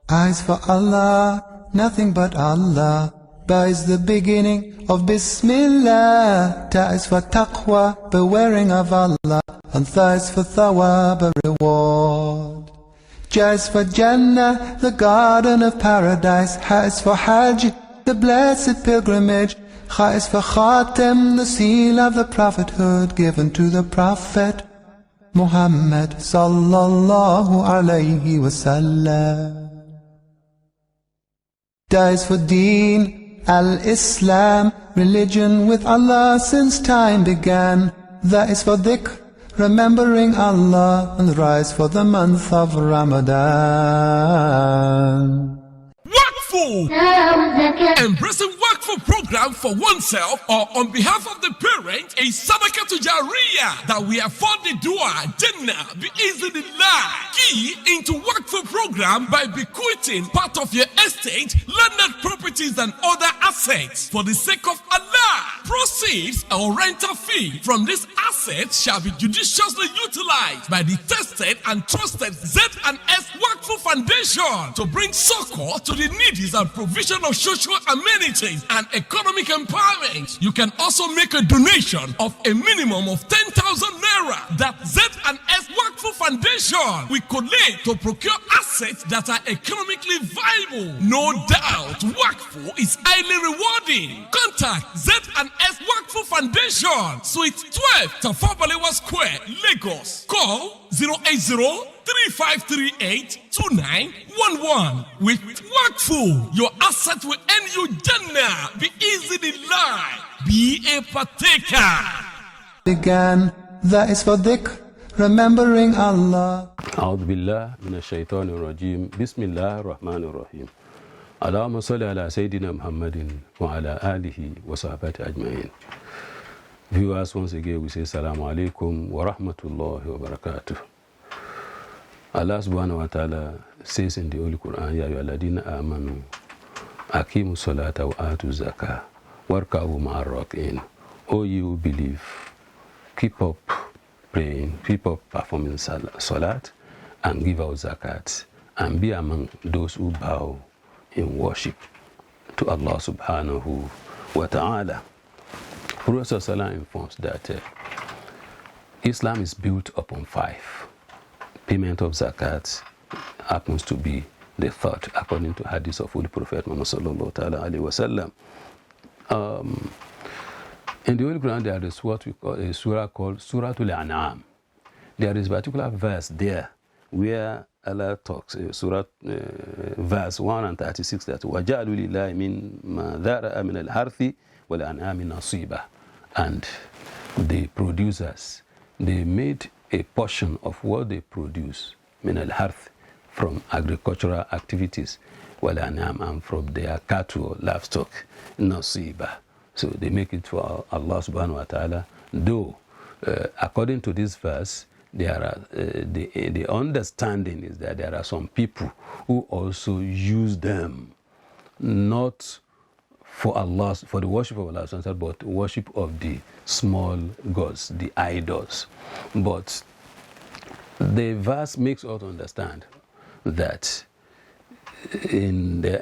Eyes for Allah, nothing but Allah. Ba is the beginning of Bismillah. Ta is for taqwa, bewaring of Allah. And Tha is for thawab, a reward. Ja is for Jannah, the garden of paradise. Ha is for Hajj, the blessed pilgrimage. Kha is for Khatem, the seal of the prophethood given to the Prophet Muhammad sallallahu alayhi wasallam. Da is for Deen, al-Islam, religion with Allah since time began. That is for dhikr, remembering Allah, and rise for the month of Ramadan. Embracing Wakfu program for oneself or on behalf of the parent is Sadaqah to Jariyah that we afford the dua Jannah be easily key into Wakfu program by bequeathing part of your estate, landed properties and other assets for the sake of Allah. Proceeds or rental fee from this asset shall be judiciously utilized by the tested and trusted Z&S Wakfu Foundation to bring succor to the needy and provision of social amenities and economic empowerment. You can also make a donation of a minimum of 10,000 naira that Z&S Wakfu Foundation will collect to procure assets that are economically viable. No doubt, Wakfu is highly rewarding. Contact Z&S Wakfu Foundation, Suite 12, Tafabalewa Square, Lagos. Call 080-3538-2911. With Wakfu, your asset will earn you Jannah. Be easily live. Be a partaker. Began, that is for dhikr, remembering Allah. أعوذ بالله من الشيطان الرجيم بسم الله الرحمن الرحيم اللهم صل على سيدنا محمد وعلى آله وصحبه أجمعين. Viewers, once again we say Assalamu alaikum wa rahmatullahi wa barakatuh. Allah subhanahu wa ta'ala says in the Holy Quran, Ya ayyuhalladhina amanu aqimu salata wa atu zakah warka'u ma'ar raki'in. O you who believe, keep up praying, keep up performing salat and give out zakat and be among those who bow in worship to Allah subhanahu wa ta'ala. Prophet ﷺ informs that Islam is built upon 5. Payment of zakat happens to be the third, according to hadith of Holy Prophet Muhammad sallallahu alaihi wasallam. In the Holy Quran, there is what we call a surah called Suratul An'am. There is a particular verse there where Allah talks, verse 136, that وَجَعَلُوا لِلَّهِ مِنْ مَا ذَرَأَ مِنَ الْحَرْثِ وَالْأَنْعَامِ نَصِيبًا. And the producers, they made a portion of what they produce, min al-harth, from agricultural activities, wal-an'am, and from their cattle or livestock, nasiba. So they make it for Allah subhanahu wa ta'ala. Though, according to this verse, there are the understanding is that there are some people who also use them, not for Allah, for the worship of Allah, but worship of the small gods, the idols. But the verse makes us understand that in the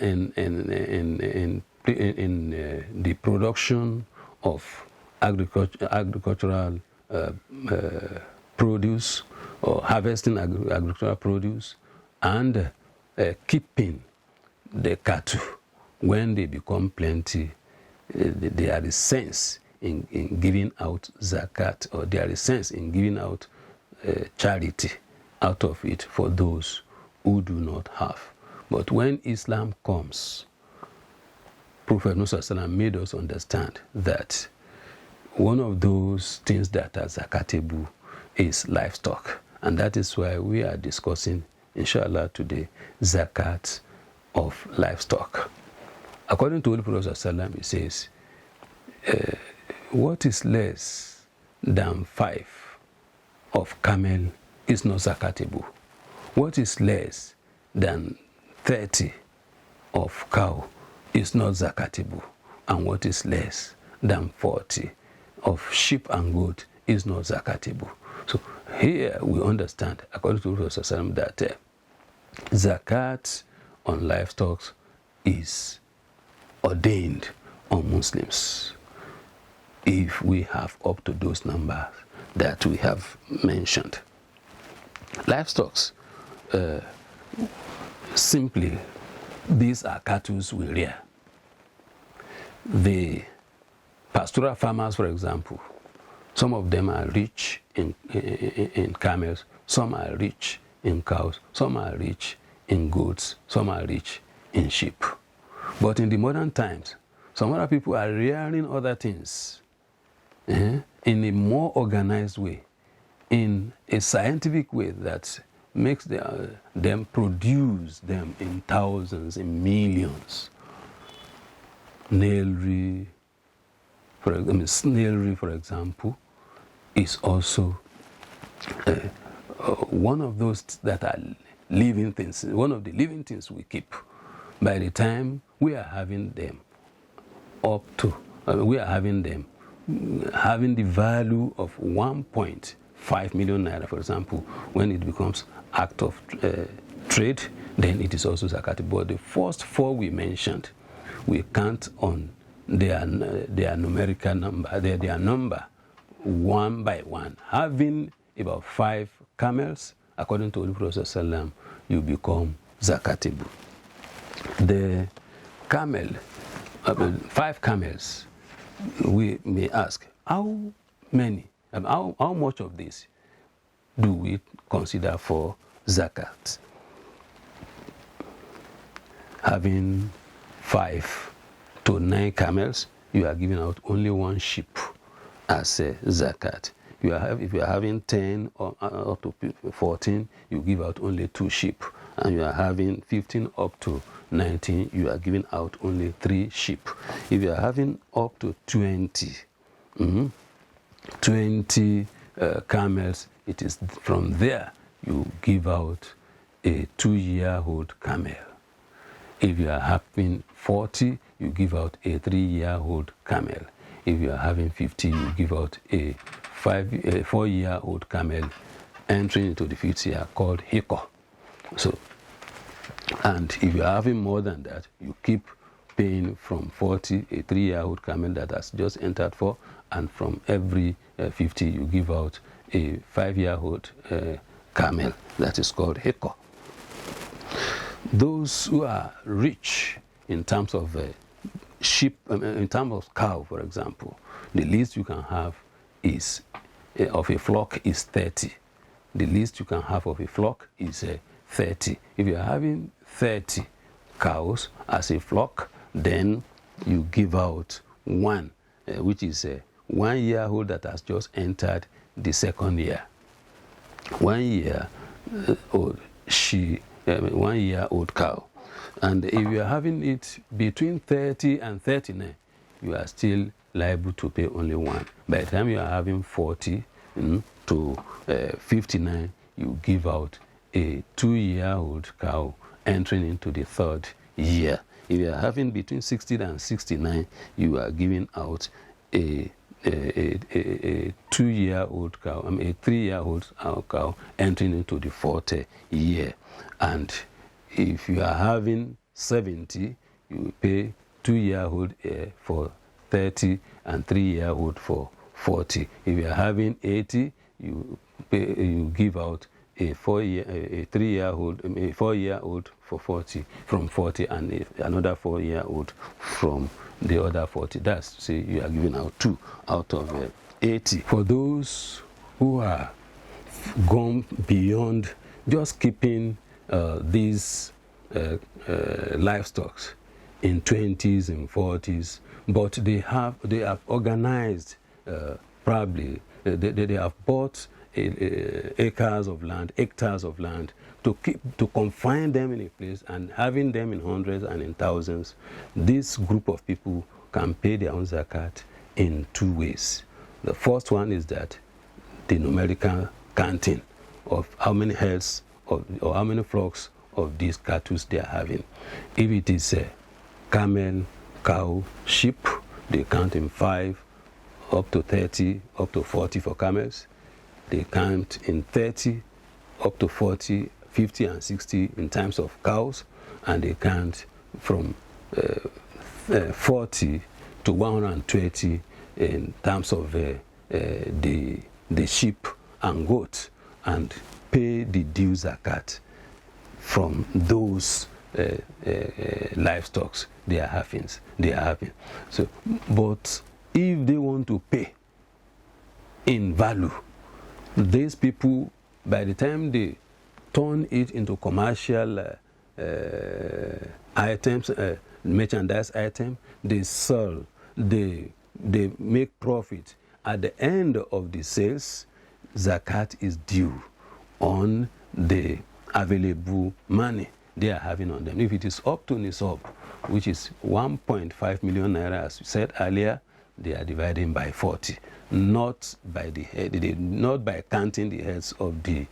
production of agricultural produce, or harvesting agricultural produce, and keeping the cattle, when they become plenty, there is sense in giving out zakat, or there is sense in giving out charity out of it for those who do not have. But when Islam comes, Prophet Muhammad made us understand that one of those things that are zakatable is livestock. And that is why we are discussing, inshallah, today, zakat of livestock. According to the Prophet, he says, what is less than 5 of camel is not zakatable. What is less than 30 of cow is not zakatable. And what is less than 40 of sheep and goat is not zakatable. So here we understand, according to the Prophet, that zakat on livestock is ordained on Muslims if we have up to those numbers that we have mentioned. Livestock, simply, these are cattle we rear. The pastoral farmers, for example, some of them are rich in camels, some are rich in cows, some are rich in goats, some are rich in sheep. But in the modern times, some other people are rearing other things in a more organized way, in a scientific way that makes them produce them in thousands, in millions. Snailry, for example, is also one of those that are living things, one of the living things we keep. By the time we are having them having the value of 1.5 million naira, for example, when it becomes act of trade, then it is also zakat. But the first four we mentioned, we count on their numerical number, their number one by one. Having about 5 camels, according to the Prophet ﷺ, you become zakatable. The camel, 5 camels, we may ask, how many, how much of this do we consider for zakat? Having 5 to 9 camels, you are giving out only 1 sheep as a zakat. If you are having 10 or up to 14, you give out only 2 sheep. And you are having 15 up to 19, you are giving out only 3 sheep. If you are having up to 20 camels, it is from there you give out a 2-year-old camel. If you are having 40, you give out a 3-year-old camel. If you are having 50, you give out a 4-year-old camel entering into the 5th year called hiko. So, and if you are having more than that, you keep paying from 40, a 3-year-old camel that has just entered 4, and from every 50, you give out a 5-year-old camel that is called hiko. Those who are rich in terms of sheep, in terms of cow, for example, the least you can have is of a flock is 30. The least you can have of a flock is 30. If you are having 30 cows as a flock, then you give out 1, which is a 1-year-old that has just entered the 2nd year. 1 year old 1-year-old cow. And if you are having it between 30 and 39, you are still liable to pay only 1. By the time you are having 40 to 59, you give out a 2-year-old cow entering into the 3rd year. If you are having between 60 and 69, you are giving out a 2-year-old cow, a 3-year-old cow entering into the 4th year. And if you are having 70, you pay 2-year-old for 30 and 3-year-old for 40. If you are having 80, you give out a 4-year-old for 40 from 40, and another 4-year-old from the other 40. That's, say, you are giving out 2 out of 80. For those who are gone beyond just keeping these livestock in 20s and 40s, but they have organized, probably they have bought hectares of land to confine them in a place and having them in hundreds and in thousands. This group of people can pay their own zakat in 2 ways. The first one is that the numerical counting of how many herds or how many flocks of these cattle they are having. If it is a camel, cow, sheep, they count in 5 up to 30 up to 40 for camels. They count in 30 up to 40, 50 and 60 in terms of cows, and they count from 40 to 120 in terms of the sheep and goats, and pay the due zakat from those livestock they are having. So, but if they want to pay in value, these people, by the time they turn it into commercial items, merchandise item, they sell, they make profit. At the end of the sales, zakat is due on the available money they are having on them. If it is up to nisab, which is 1.5 million naira, as we said earlier, they are dividing by 40, not by the head, not by counting the heads of the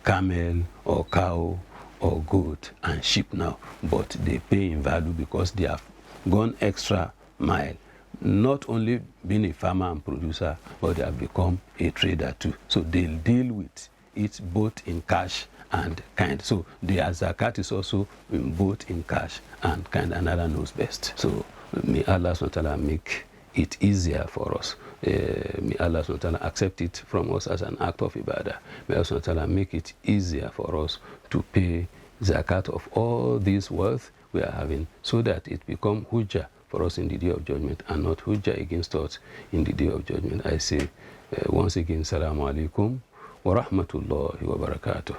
camel or cow or goat and sheep now, but they pay in value because they have gone extra mile, not only being a farmer and producer, but they have become a trader too. So they'll deal with it both in cash and kind. So the zakat is also both in cash and kind, and Allah knows best. So may Allah subhanahu wa ta'ala make it easier for us. May Allah subhanahu wa ta'ala accept it from us as an act of ibadah. May Allah subhanahu wa ta'ala make it easier for us to pay zakat of all this wealth we are having, so that it become hujjah for us in the day of judgment and not hujjah against us in the day of judgment. I say once again, Assalamu alaikum wa rahmatullahi wa barakatuh.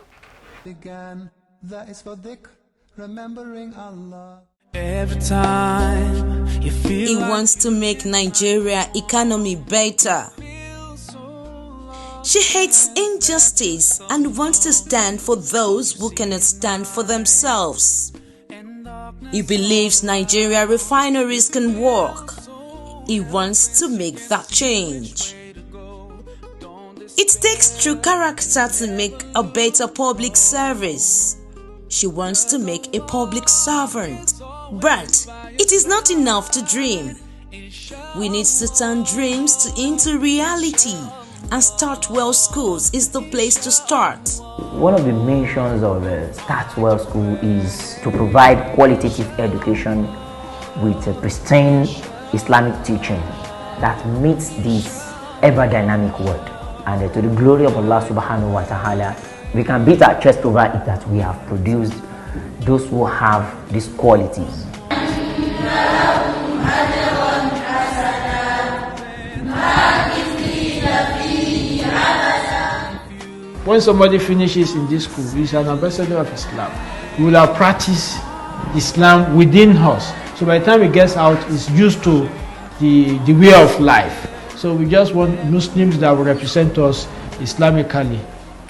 Began, that is for dhikr, remembering Allah. Every time you feel He wants to make Nigeria economy better. She hates injustice and wants to stand for those who cannot stand for themselves. He believes Nigeria refineries can work. He wants to make that change. It takes true character to make a better public service. She wants to make a public servant. But it is not enough to dream. We need to turn dreams into reality, and Startwell Schools is the place to start. One of the missions of Startwell School is to provide qualitative education with a pristine Islamic teaching that meets this ever-dynamic world. And to the glory of Allah subhanahu wa ta'ala, we can beat our chest over it that we have produced those who have these qualities. When somebody finishes in this school, he is an ambassador of Islam. We will have practiced Islam within us. So by the time he gets out, he's used to the way of life. So we just want Muslims that will represent us Islamically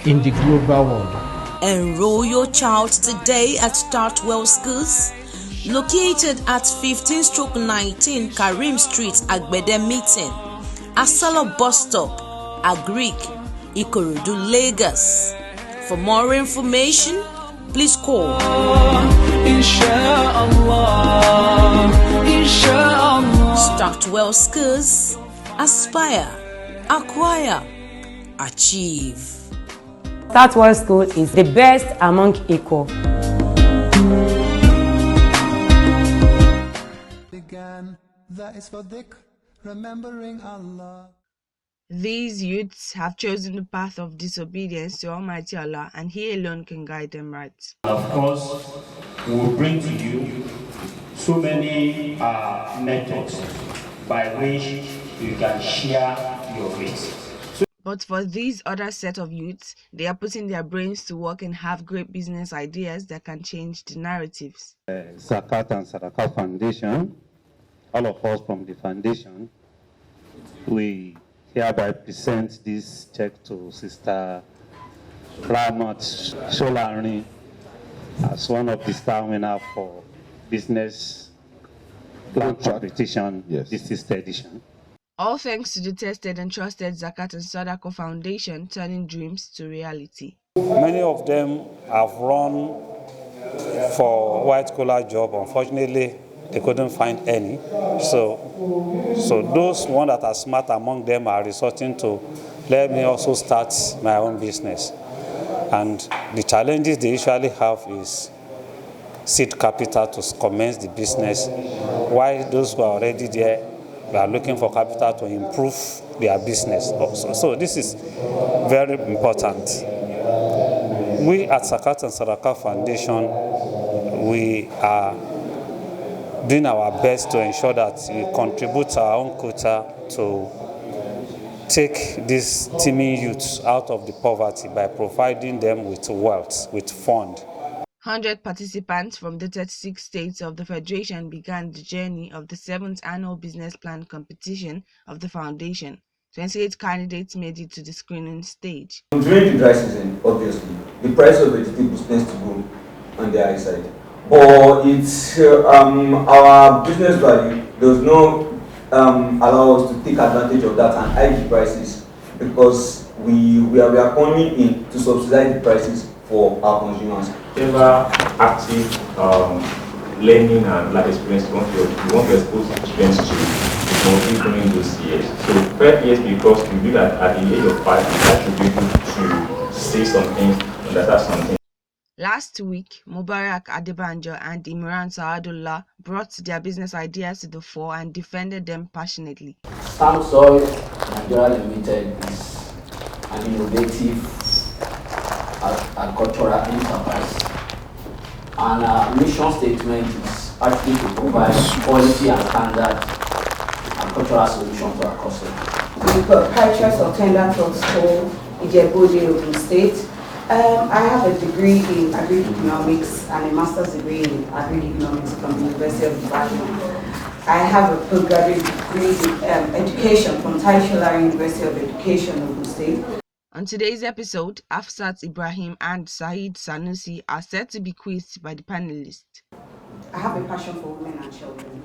in the global world. Enroll your child today at Startwell Schools, located at 15/19 Karim Street, Agbede Meeting, Asalo Bus Stop, Agric, Ikorodu, Lagos. For more information, please call Startwell Schools. Aspire, acquire, achieve. Startwell School is the best among equal. Began, that is for dhikr, remembering Allah. These youths have chosen the path of disobedience to Almighty Allah, and He alone can guide them right. Of course, we will bring to you so many methods by which you can share your faith. But for these other set of youths, they are putting their brains to work and have great business ideas that can change the narratives. Zakat and Sadaqah Foundation, all of us from the foundation, we hereby present this check to Sister Ramat Sholari as one of the star winners for business plan competition, this is the edition. All thanks to the tested and trusted Zakat and Sadaqah Foundation, turning dreams to reality. Many of them have run for white-collar job. Unfortunately, they couldn't find any. So those ones that are smart among them are resorting to, let me also start my own business. And the challenges they usually have is seed capital to commence the business, while those who are already there are looking for capital to improve their business also. So this is very important. We at Zakat and Sadaqah Foundation, we are doing our best to ensure that we contribute our own quota to take these teeming youths out of the poverty by providing them with wealth, with fund. 100 participants from the 36 states of the Federation began the journey of the 7th annual business plan competition of the Foundation. 28 candidates made it to the screening stage. During the dry season, obviously, the price of vegetables tends to go on the high side. But it's our business value does not allow us to take advantage of that and hike the prices, because we are coming in to subsidize the prices for our consumers. Ever active learning and life experience you want to expose students to during those years. So 5 years, because we believe that at the age of 5, you should be able to say something, understand something. Last week, Mubarak Adebanjo and Imran Saadullah brought their business ideas to the fore and defended them passionately. Samsoil Nigeria Limited is an innovative agricultural enterprise, and our mission statement is actually to provide quality and standard agricultural solutions to our customers. We've got purchase of tender trucks for Ijebu-Ode, Ogun State. I have a degree in agri-economics and a master's degree in agri-economics from the University of Ibadan. I have a postgraduate degree in education from Taishola University of Education, Ogun State. On today's episode, Afsat Ibrahim and Saeed Sanusi are set to be quizzed by the panelists. I have a passion for women and children.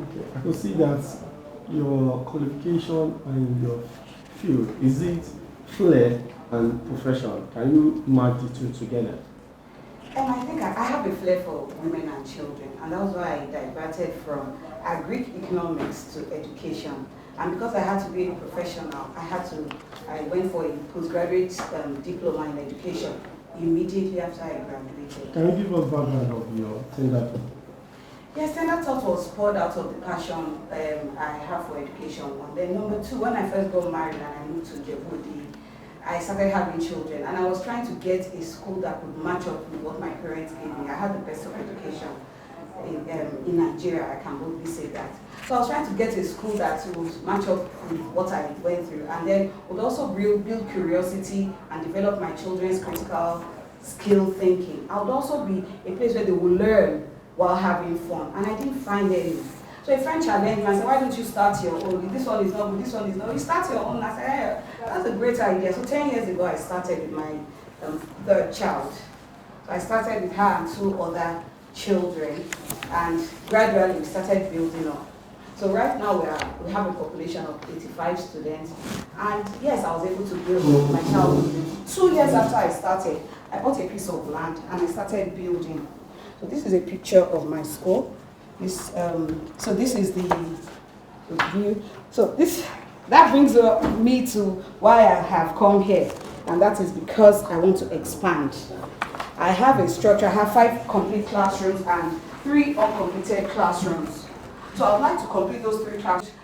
Okay, I can see that your qualification and your field, is it flair and profession? Can you merge the two together? I think I have a flair for women and children, and that was why I diverted from agri-economics to education. And because I had to be a professional, I went for a postgraduate diploma in education immediately after I graduated. Can you give us background of your tender thought? Yes, tender thought was poured out of the passion I have for education. And then number two, when I first got married and I moved to Ijebu-Ode, I started having children, and I was trying to get a school that could match up with what my parents gave me. I had the best of education in Nigeria, I can boldly say that. So I was trying to get a school that would match up with what I went through, and then would also build curiosity and develop my children's critical skill thinking. I would also be a place where they would learn while having fun, and I didn't find any. So a friend challenged me and said, why don't you start your own? This one is not good, this one is not. You start your own. I said, hey, that's a great idea. So 10 years ago, I started with my third child. So I started with her and 2 other children, and gradually we started building up. So right now we have a population of 85 students, and yes, I was able to build my child. 2 years after I started, I bought a piece of land and I started building. So this is a picture of my school. So this is the view. So that brings me to why I have come here, and that is because I want to expand. I have a structure. I have 5 complete classrooms and 3 uncompleted classrooms. So I'd like to complete those 3 classrooms.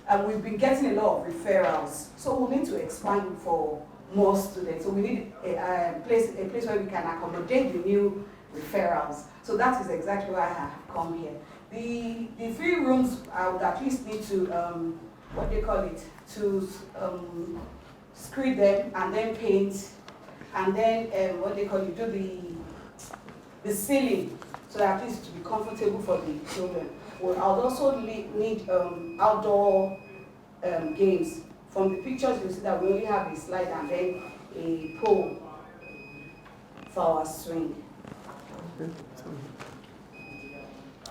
And we've been getting a lot of referrals. So we need to expand for more students. So we need a place where we can accommodate the new referrals. So that is exactly why I have come here. The 3 rooms, I would at least need to, to screen them and then paint, and then do the ceiling, so that at least to be comfortable for the children. Well, I would also need outdoor games. From the pictures, you see that we only have a slide and then a pole for our swing.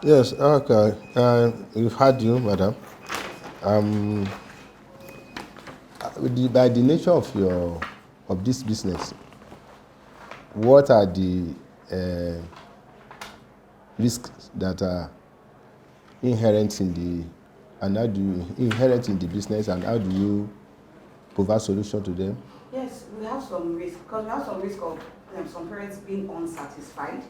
Yes, okay. We've had you, madam. By the nature of this business, what are the risks that are inherent in the business, and how do you provide solution to them? Yes, we have some risk, because we have some risk of some parents being unsatisfied.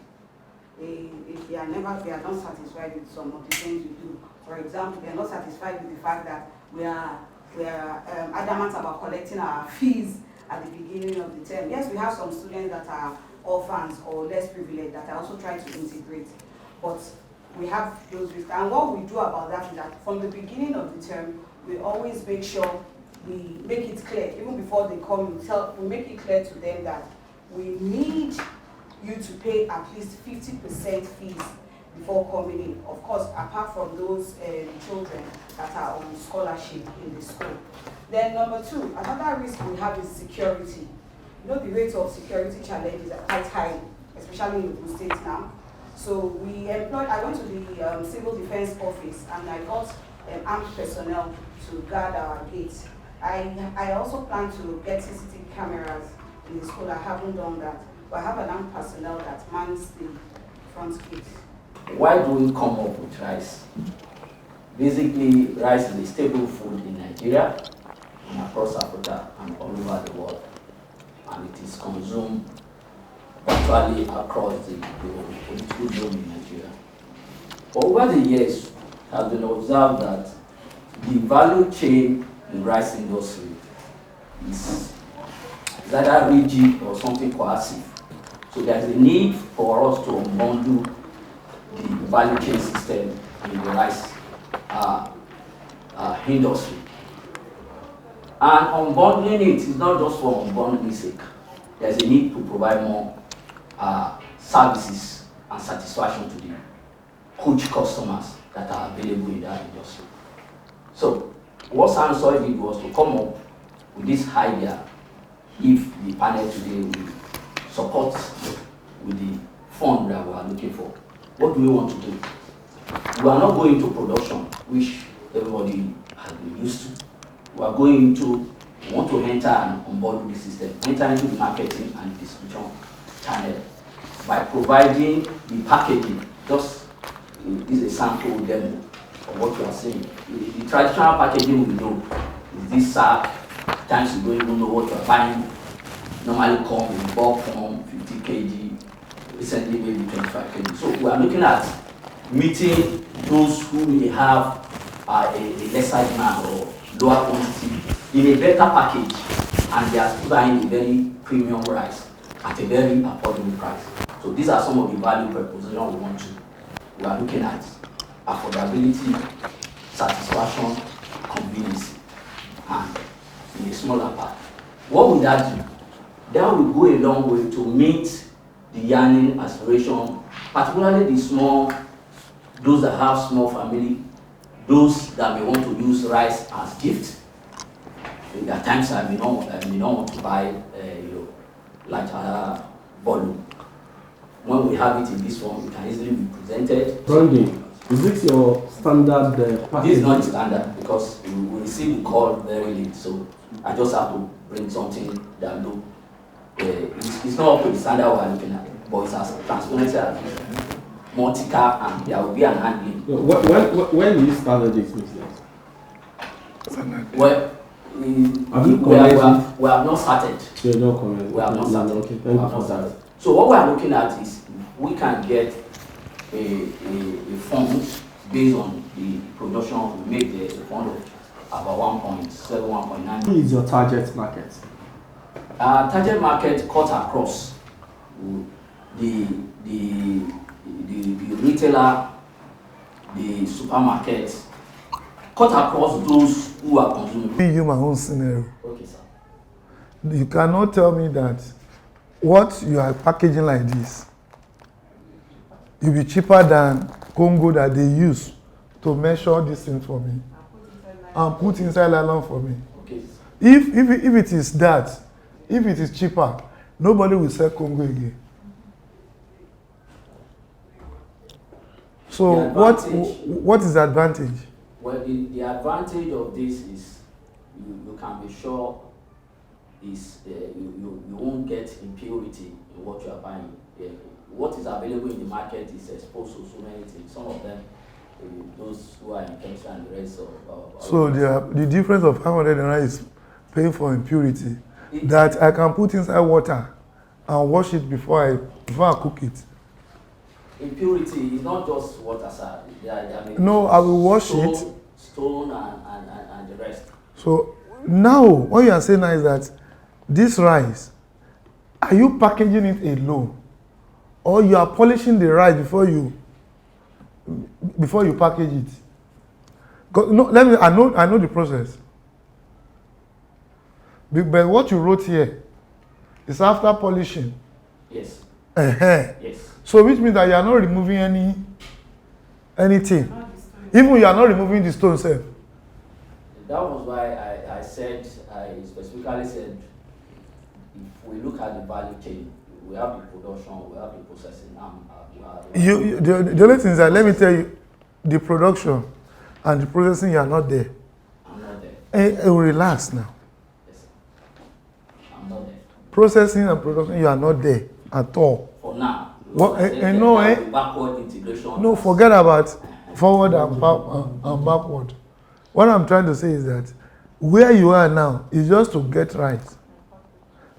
if they are not satisfied with some of the things we do. For example, they are not satisfied with the fact that we are adamant about collecting our fees at the beginning of the term. Yes, we have some students that are orphans or less privileged that I also try to integrate, but we have those risks. And what we do about that is that from the beginning of the term, we always make sure we make it clear, even before they come, we make it clear to them that we need you to pay at least 50% fees before coming in. Of course, apart from those children that are on scholarship in the school. Then number two, another risk we have is security. You know, the rate of security challenges are quite high, especially in the State now. So I went to the Civil Defense Office and I got armed personnel to guard our gates. I also plan to get CCTV cameras in the school. I haven't done that. But I have an armed personnel that mans the front gate. Why do we come up with rice? Basically, rice is a staple food in Nigeria and across Africa and all over the world. And it is consumed virtually across the political zone in Nigeria. But over the years, it has been observed that the value chain in the rice industry is either rigid or something coercive. So there's a need for us to unbundle the value chain system in the rice industry. And unbundling it is not just for unbundling sake. There's a need to provide more services and satisfaction to the huge customers that are available in that industry. So what Sansoy did was to come up with this idea. If the panel today will support with the fund that we are looking for, what do we want to do? We are not going to production, which everybody has been used to. We are going to want to enter and onboard the system, enter into the marketing and distribution channel by providing the packaging. Just is a sample demo of what you are saying. The traditional packaging we know is this sack. Times you don't even know what you are buying. Normally come in bulk form, 50 kg, recently maybe 25 kg. So we are looking at meeting those who may have a lesser demand or lower quantity in a better package, and they are still buying a very premium rice at a very affordable price. So these are some of the value propositions we are looking at: affordability, satisfaction, convenience, and in a smaller part. What would that do? That will go a long way to meet the yearning aspiration, particularly the small, those that have small family, those that may want to use rice as gift. There are times I may not want to buy larger volume. When we have it in this form, it can easily be presented. Randy, is this your standard package? This is not standard because we receive the call very late, so I just have to bring something that look. It's not up to the standard we are looking at, but it's as transparency as multi-car, and there will be an handling. When did you start this business? Well, we have not started. You're not correct. We have not started. Okay, thank you for that. So what we are looking at is we can get a fund based on the production. We make the fund of about 1.7, 1.9. Who is your target market? Target market cut across the retailer, the supermarket, cut across those who are consuming. Give you my own scenario. Okay, sir. You cannot tell me that what you are packaging like this will be cheaper than Congo that they use to measure this thing for me and put inside nylon for me. Okay. If it is that, if it is cheaper, nobody will sell Congo again. So what is the advantage? Well, the advantage of this is you can be sure is you won't get impurity in what you are buying. What is available in the market is exposed to so many things. Some of them, those who are in chemistry and the rest of. So the difference of 500 naira is paying for impurity that I can put inside water and wash it before I cook it. impurity is not just water, sir. No, I will wash it. Stone and the rest. So now, what you are saying now is that this rice, are you packaging it alone, or you are polishing the rice before you package it? No, I know the process. But what you wrote here is after polishing. Yes. Yes. So which means that you are not removing anything. Even you are not removing the stone itself. That was why I specifically said, if we look at the value chain, we have the production, we have the processing. The only thing is that, let me tell you, the production and the processing, you are not there. I'm not there. Relax now. Yes, sir. I'm not there. Processing and production, you are not there at all. For now. Backward integration. No, forget about forward and backward. What I'm trying to say is that where you are now is just to get right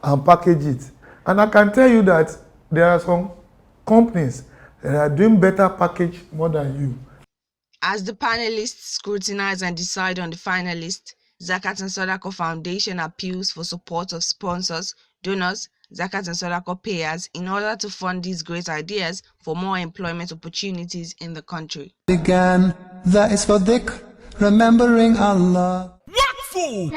and package it. And I can tell you that there are some companies that are doing better package more than you. As the panelists scrutinize and decide on the finalists, Zakat and Sadaqah Foundation appeals for support of sponsors, donors, Zakat and Sadaqah payers in order to fund these great ideas for more employment opportunities in the country. Began, that is for dhikr, remembering Allah. Wakfu!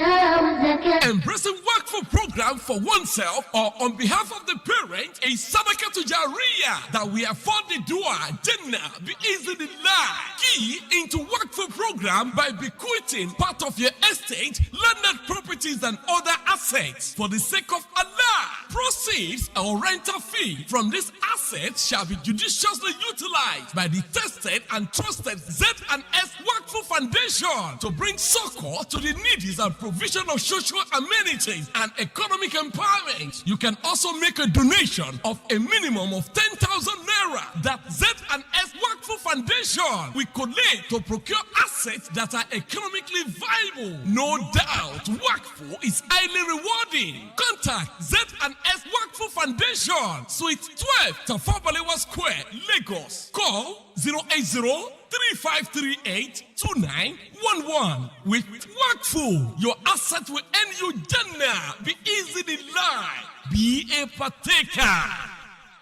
Embracing Wakfu program for oneself or on behalf of the parent is Sadaqah to Jariyah that we afford the dua, Jannah, bi-iznillah. Key into Wakfu program by bequeathing part of your estate, landed properties and other assets for the sake of Allah. Proceeds or rental fee from this asset shall be judiciously utilized by the tested and trusted Z&S Wakfu Foundation to bring succor to the needy and provision of social amenities and economic empowerment. You can also make a donation of a minimum of 10,000 naira that Z&S Wakfu Foundation will collect to procure assets that are economically viable. No doubt, Wakfu is highly rewarding. Contact Z&S Wakfu Foundation, Suite 12, Tafabalewa Square, Lagos. Call 080-3538-2911. With Wakfu, your asset will earn you Jannah. Be easy in life. Be a partaker.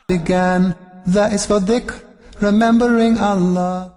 Began, that is for dhikr, remembering Allah.